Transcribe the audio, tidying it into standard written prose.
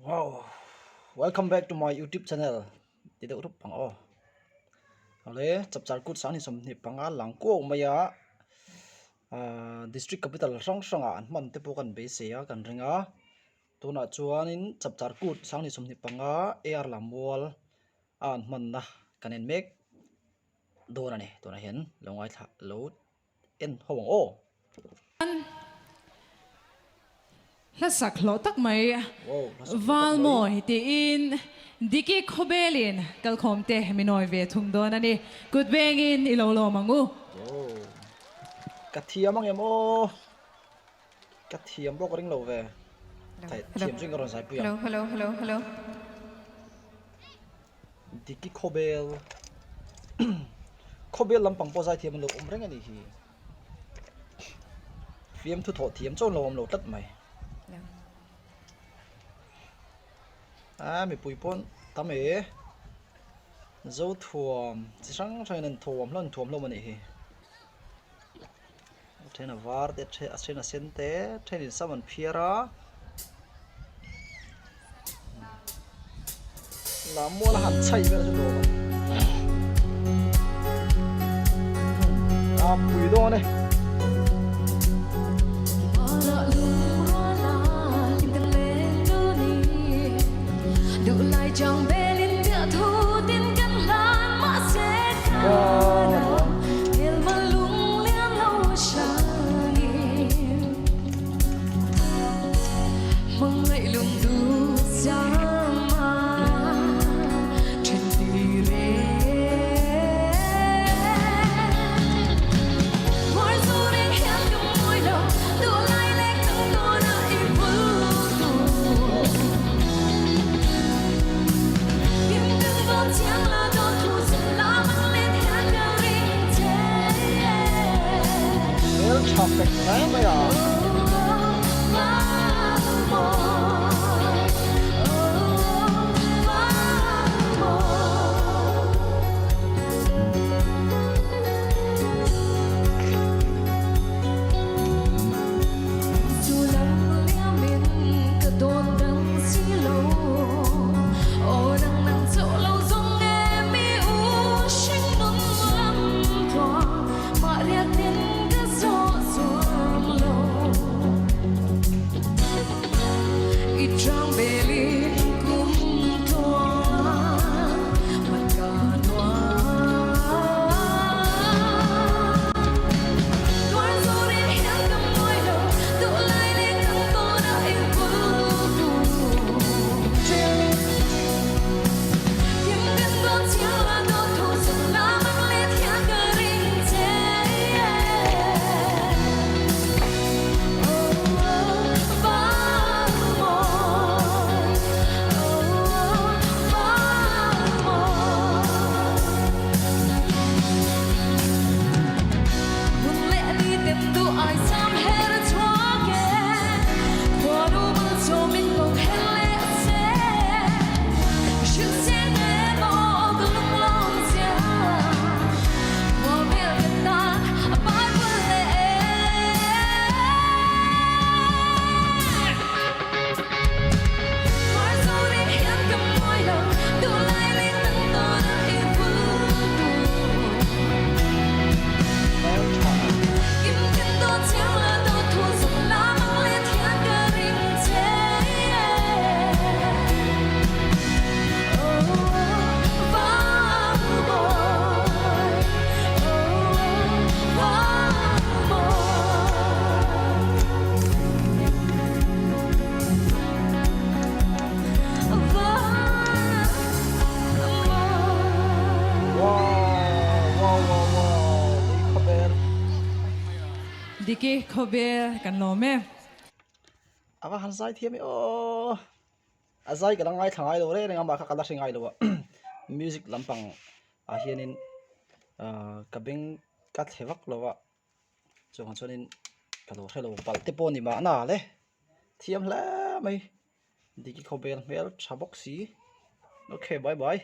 Wow, welcome back to my YouTube channel. Tidak udah pang oh. Oleh chapchar kut sang ni som ni panga langko maya district capital sang an man te pokan be se ya kan ringa tuna chuanin chapchar kut sang ni som ni panga air lamwal an man na kanen mek dona ne tuna hen longai tha lo en howang o la sak lo tak mai Valmawi ti in Diki khawbelin kal khom te minoi ve thung don ani kut bengin ilolo mangu kathiam ang em o kathiam bok ring lo ve thai thiam jing ron sai pu ya hello Diki khawbel khawbel lampang po sai thiam lo reng ani hi fiam thu tho thiam chon lo lo tat mai mi pui pon tam e zo thuam chi sang nên thuam lo mani hi thena var de thena sente thenin saman phiara la mo la han chai ve la lo pui do ne Trong bê lên tựa thu tin căn lan mà sẽ khá Hãy mà lung liếng lâu sáng yên Mong ngại lung đủ xa mà Trên tì rê Mỗi dù đến hẹn cùng môi đầu Đủ lại lên từng tô đã im vững tiếng là đôi thu dần lá mang lên hẹn nhau riêng thế el chọc cái này mày à Diki khawbel kan lo me ava han sai thiam o azai ka langai thangai lo re ngam ba kha kala singai lo music lampang a hianin kabeng ka thewak lo wa chong chonin ka lo thelo bal te pon ni ma na le thiam la mai Diki khawbel mel chabok si okay bye bye